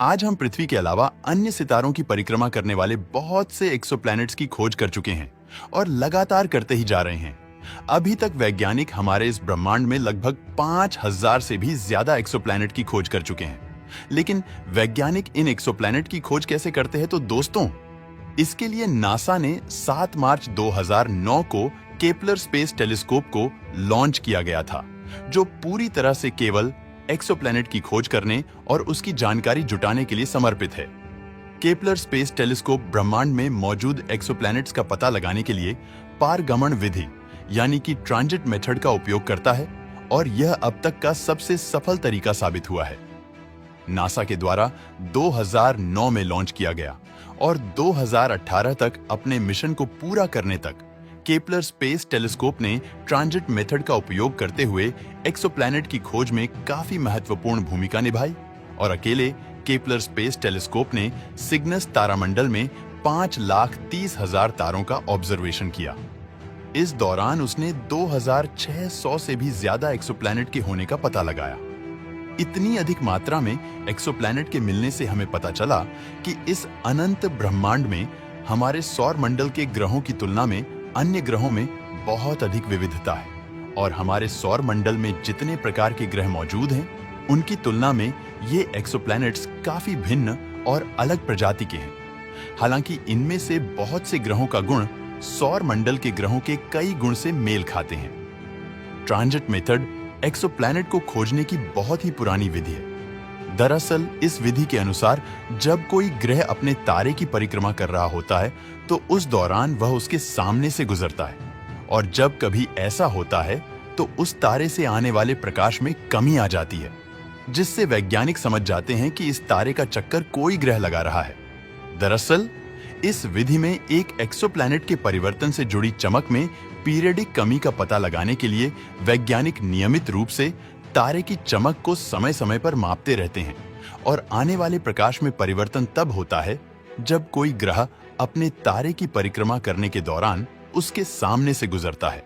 आज हम पृथ्वी के अलावा अन्य सितारों की परिक्रमा करने वाले बहुत से एक्सोप्लैनेट्स की खोज कर चुके हैं और लगातार करते ही जा रहे हैं। अभी तक वैज्ञानिक हमारे इस ब्रह्मांड में लगभग 5000 से भी ज्यादा एक्सोप्लैनेट की खोज कर चुके हैं। लेकिन वैज्ञानिक इन एक्सोप्लैनेट की खोज कैसे करते हैं तो दोस्तों, इसके लिए नासा ने 7 मार्च 2009 को केपलर स्पेस टेलीस्कोप को लॉन्च किया गया था, जो पूरी तरह से केवल एक्सोप्लैनेट की खोज करने और उसकी जानकारी जुटाने के लिए समर्पित है। केपलर स्पेस टेलीस्कोप ब्रह्मांड में मौजूद एक्सोप्लैनेट्स का पता लगाने के लिए पारगमन विधि यानी कि ट्रांजिट मेथड का उपयोग करता है और यह अब तक का सबसे सफल तरीका साबित हुआ है। नासा के द्वारा 2009 में लॉन्च किया गया और 2018 तक अपने मिशन को पूरा करने तक केपलर स्पेस टेलीस्कोप ने ट्रांजिट मेथड का उपयोग करते हुए एक्सोप्लैनेट की खोज में काफी महत्वपूर्ण भूमिका निभाई और अकेले केपलर स्पेस टेलीस्कोप ने सिग्नस तारामंडल में 5,30,000 तारों का ऑब्जर्वेशन किया। इस दौरान उसने 2,600 से भी ज्यादा एक्सोप्लैनेट के होने का पता लगाया। इतनी अधिक मात्रा में एक्सोप्लैनेट के मिलने से हमें पता चला कि इस अनंत ब्रह्मांड में हमारे सौर मंडल के ग्रहों की तुलना में अन्य ग्रहों में बहुत अधिक विविधता है और हमारे सौर मंडल में जितने प्रकार के ग्रह मौजूद हैं, उनकी तुलना में ये एक्सोप्लैनेट्स काफी भिन्न और अलग प्रजाति के हैं। हालांकि इनमें से बहुत से ग्रहों का गुण सौर मंडल के ग्रहों के कई गुण से मेल खाते हैं। ट्रांजिट मेथड एक्सोप्लैनेट को खोजने की बहुत ही पुरानी विधि है। दरअसल इस विधि के अनुसार जब कोई ग्रह अपने तारे की परिक्रमा कर रहा होता है तो उस दौरान वह उसके सामने से गुजरता है और जब कभी ऐसा होता है तो उस तारे से आने वाले प्रकाश में कमी आ जाती है, जिससे वैज्ञानिक समझ जाते हैं कि इस तारे का चक्कर कोई ग्रह लगा रहा है। दरअसल इस विधि में एक एक्सोप्लैनेट के परिवर्तन से जुड़ी चमक में पीरियडिक कमी का पता लगाने के लिए वैज्ञानिक नियमित रूप से तारे की चमक को समय समय पर मापते रहते हैं और आने वाले प्रकाश में परिवर्तन तब होता है जब कोई ग्रह अपने तारे की परिक्रमा करने के दौरान उसके सामने से गुजरता है।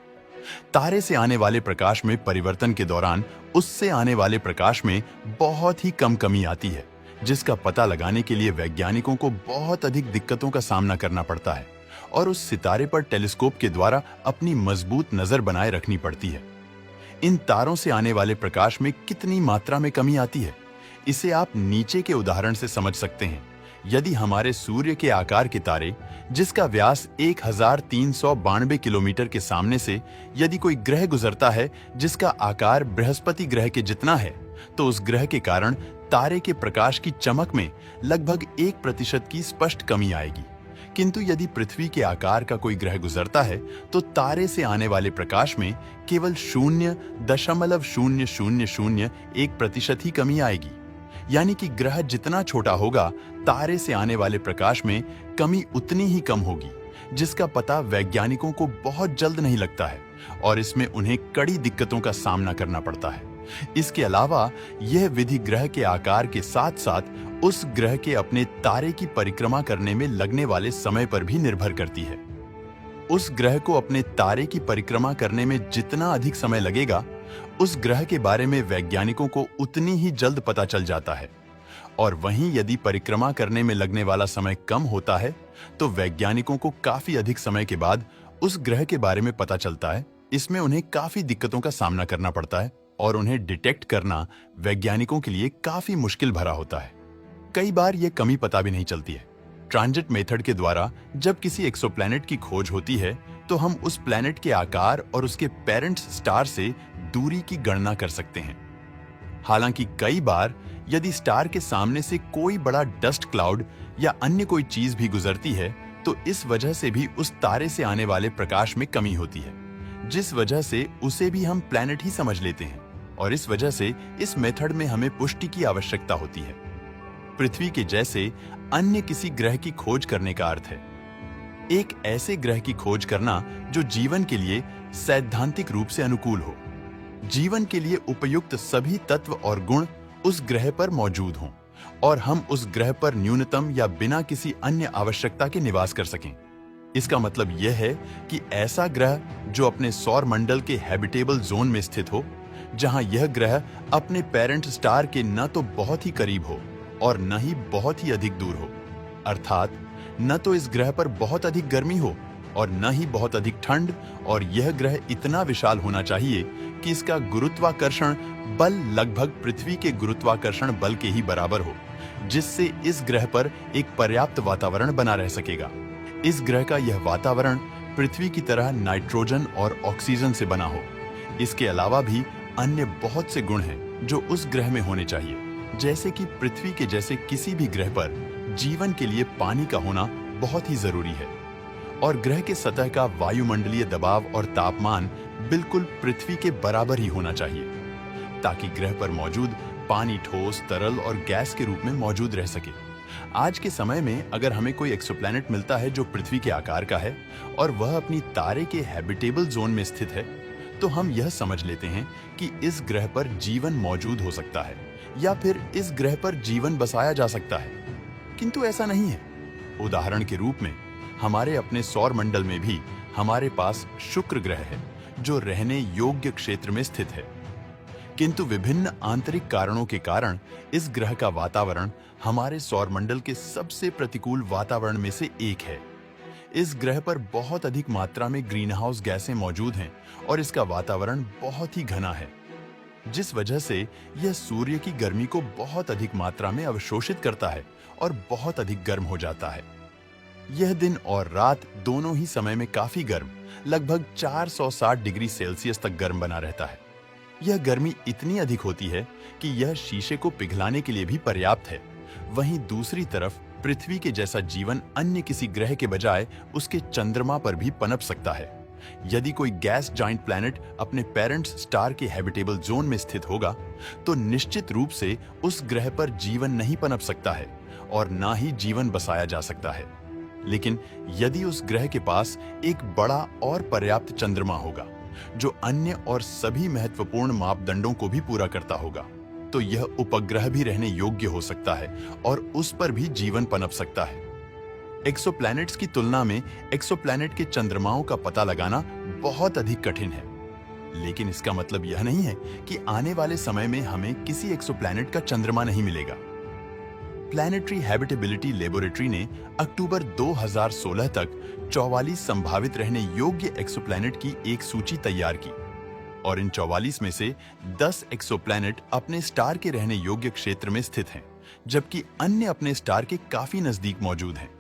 तारे से आने वाले प्रकाश में परिवर्तन के दौरान उससे आने वाले प्रकाश में बहुत ही कम कमी आती है, जिसका पता लगाने के लिए वैज्ञानिकों को बहुत अधिक दिक्कतों का सामना करना पड़ता है और उस सितारे पर टेलीस्कोप के द्वारा अपनी मजबूत नजर बनाए रखनी पड़ती है। इन तारों से आने वाले प्रकाश में कितनी मात्रा में कमी आती है, इसे आप नीचे के उदाहरण से समझ सकते हैं। यदि हमारे सूर्य के आकार के तारे, जिसका व्यास 1392 किलोमीटर के सामने से यदि कोई ग्रह गुजरता है जिसका आकार बृहस्पति ग्रह के जितना है, तो उस ग्रह के कारण तारे के प्रकाश की चमक में लगभग 1% की स्पष्ट कमी आएगी। किंतु यदि पृथ्वी के आकार का कोई ग्रह गुजरता है तो तारे से आने वाले प्रकाश में केवल 0.0001% ही कमी आएगी। यानी कि ग्रह जितना छोटा होगा, तारे से आने वाले प्रकाश में कमी उतनी ही कम होगी, जिसका पता वैज्ञानिकों को बहुत जल्द नहीं लगता है और इसमें उन्हें कड़ी दिक्कतों का सामना करना पड़ता है। इसके अलावा यह विधि ग्रह के आकार के साथ साथ उस ग्रह के अपने तारे की परिक्रमा करने में लगने वाले समय पर भी निर्भर करती है। उस ग्रह को अपने तारे की परिक्रमा करने में जितना अधिक समय लगेगा, उस ग्रह के बारे में वैज्ञानिकों को उतनी ही जल्द पता चल जाता है। और वहीं यदि परिक्रमा करने में लगने वाला समय कम होता है तो वैज्ञानिकों को काफी अधिक समय के बाद उस ग्रह के बारे में पता चलता है। इसमें उन्हें काफी दिक्कतों का सामना करना पड़ता है और उन्हें डिटेक्ट करना वैज्ञानिकों के लिए काफी मुश्किल भरा होता है। कई बार यह कमी पता भी नहीं चलती है। ट्रांजिट मेथड के द्वारा जब किसी एक्सोप्लैनेट की खोज होती है तो हम उस प्लैनेट के आकार और उसके पेरेंट स्टार से दूरी की गणना कर सकते हैं। हालांकि कई बार यदि स्टार के सामने से कोई बड़ा डस्ट क्लाउड या अन्य कोई चीज भी गुजरती है तो इस वजह से भी उस तारे से आने वाले प्रकाश में कमी होती है, जिस वजह से उसे भी हम प्लैनेट ही समझ लेते हैं और इस वजह से इस मेथड में हमें पुष्टि की आवश्यकता होती है। पृथ्वी के जैसे अन्य किसी ग्रह की खोज करने का अर्थ है एक ऐसे ग्रह की खोज करना जो जीवन के लिए सैद्धांतिक रूप से अनुकूल हो। जीवन के लिए उपयुक्त सभी तत्व और गुण उस ग्रह पर मौजूद हों और हम उस ग्रह पर न्यूनतम या बिना किसी अन्य आवश्यकता के निवास कर सकें। इसका मतलब यह है कि ऐसा ग्रह जो अपने सौर मंडल के हैबिटेबल जोन में स्थित हो, जहां यह ग्रह अपने पेरेंट स्टार के न तो बहुत ही करीब हो और न ही बहुत ही अधिक दूर हो। अर्थात न तो इस ग्रह पर बहुत अधिक गर्मी हो और न ही बहुत अधिक ठंड, और यह ग्रह इतना विशाल होना चाहिए कि इसका गुरुत्वाकर्षण बल लगभग पृथ्वी के गुरुत्वाकर्षण बल के ही बराबर हो, जिससे इस ग्रह पर एक पर्याप्त वातावरण बना रह सकेगा। इस ग्रह का यह वातावरण पृथ्वी की तरह नाइट्रोजन और ऑक्सीजन से बना हो। इसके अलावा भी अन्य बहुत से गुण हैं जो उस ग्रह में होने चाहिए, जैसे कि पृथ्वी के जैसे किसी भी ग्रह पर जीवन के लिए पानी का होना बहुत ही जरूरी है, और ग्रह के सतह का वायुमंडलीय दबाव और तापमान बिल्कुल पृथ्वी के बराबर ही होना चाहिए, ताकि ग्रह पर मौजूद पानी ठोस, तरल और गैस के रूप में मौजूद रह सके। आज के समय में अगर हमें कोई एक्सोप्लैनेट मिलता है जो पृथ्वी के आकार का है और वह अपनी तारे के हैबिटेबल जोन में स्थित है, तो हम यह समझ लेते हैं कि इस ग्रह पर जीवन मौजूद हो सकता है या फिर इस ग्रह पर जीवन बसाया जा सकता है। किंतु ऐसा नहीं है। उदाहरण के रूप में हमारे अपने सौर मंडल में भी हमारे पास शुक्र ग्रह है जो रहने योग्य क्षेत्र में स्थित है, किंतु विभिन्न आंतरिक कारणों के कारण इस ग्रह का वातावरण हमारे सौर मंडल के सबसे प्रतिकूल वातावरण में से एक है। इस ग्रह पर बहुत अधिक मात्रा में ग्रीन हाउस गैसें मौजूद हैं और इसका वातावरण बहुत ही घना है, जिस वजह से यह सूर्य की गर्मी को बहुत अधिक मात्रा में अवशोषित करता है और बहुत अधिक गर्म हो जाता है। यह दिन और रात दोनों ही समय में काफी गर्म, लगभग 460 डिग्री सेल्सियस तक गर्म बना रहता है। यह गर्मी इतनी अधिक होती है कि यह शीशे को पिघलाने के लिए भी पर्याप्त है। वहीं दूसरी तरफ पृथ्वी के जैसा जीवन अन्य किसी ग्रह के बजाय उसके चंद्रमा पर भी पनप सकता है। यदि कोई गैस जाइंट प्लैनेट अपने पेरेंट्स स्टार के हैबिटेबल जोन में स्थित होगा, तो निश्चित रूप से उस ग्रह पर जीवन नहीं पनप सकता है और ना ही जीवन बसाया जा सकता है। लेकिन यदि उस ग्रह के पास एक बड़ा और पर्याप्त चंद्रमा होगा जो अन्य और सभी महत्वपूर्ण मापदंडों को भी पूरा करता होगा, तो यह उपग्रह भी रहने योग्य हो सकता है और उस पर भी जीवन पनप सकता है। एक्सोप्लैनेट्स की तुलना में एक्सोप्लैनेट के चंद्रमाओं का पता लगाना बहुत अधिक कठिन है, लेकिन इसका मतलब यह नहीं है कि आने वाले समय में हमें किसी एक्सोप्लैनेट का चंद्रमा नहीं मिलेगा। प्लैनेटरी हैबिटेबिलिटी लेबोरेटरी ने अक्टूबर 2016 तक 44 संभावित रहने योग्य एक्सोप्लैनेट की एक सूची तैयार की, और इन 44 में से 10 एक्सोप्लैनेट अपने स्टार के रहने योग्य क्षेत्र में स्थित हैं, जबकि अन्य अपने स्टार के काफी नजदीक मौजूद हैं।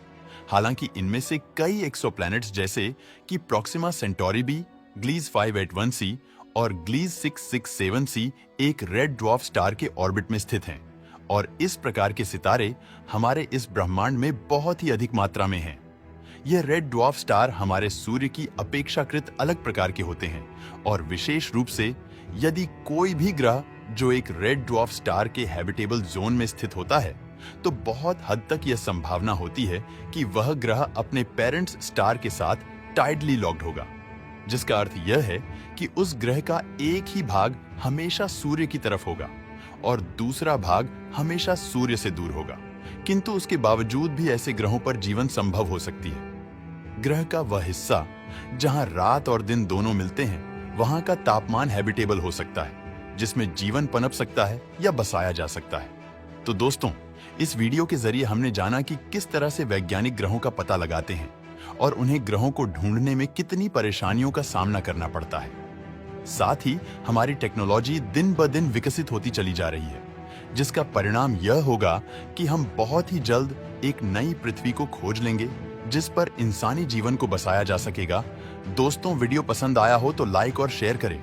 हालांकि इनमें से कई एक्सोप्लैनेट्स जैसे कि प्रॉक्सिमा सेंटोरी बी, ग्लीज 581c और ग्लीज 667c एक रेड ड्वार्फ स्टार के ऑर्बिट में स्थित हैं, और इस प्रकार के सितारे हमारे इस ब्रह्मांड में बहुत ही अधिक मात्रा में हैं। यह रेड ड्वार्फ स्टार हमारे सूर्य की अपेक्षाकृत अलग प्रकार के होते हैं, और विशेष रूप से यदि कोई भी ग्रह जो एक रेड ड्वार्फ स्टार के हैबिटेबल जोन में स्थित होता है, तो बहुत हद तक यह संभावना होती है कि वह ग्रह अपने पेरेंट्स स्टार के साथ टाइडली लॉक्ड होगा, जिसका अर्थ यह है कि उस ग्रह का एक ही भाग हमेशा सूर्य की तरफ होगा और दूसरा भाग हमेशा सूर्य से दूर होगा। किंतु उसके बावजूद भी ऐसे ग्रहों पर जीवन संभव हो सकती है। ग्रह का वह हिस्सा जहां रात और दिन दोनों मिलते हैं, वहां का तापमान हैबिटेबल हो सकता है, जिसमें जीवन पनप सकता है या बसाया जा सकता है। तो दोस्तों, इस वीडियो के जरिए हमने जाना कि किस तरह से वैज्ञानिक ग्रहों का पता लगाते हैं और उन्हें ग्रहों को ढूंढने में कितनी परेशानियों का सामना करना पड़ता है। साथ ही हमारी टेक्नोलॉजी दिन ब दिन विकसित होती चली जा रही है, जिसका परिणाम यह होगा कि हम बहुत ही जल्द एक नई पृथ्वी को खोज लेंगे जिस पर इंसानी जीवन को बसाया जा सकेगा। दोस्तों, वीडियो पसंद आया हो तो लाइक और शेयर करें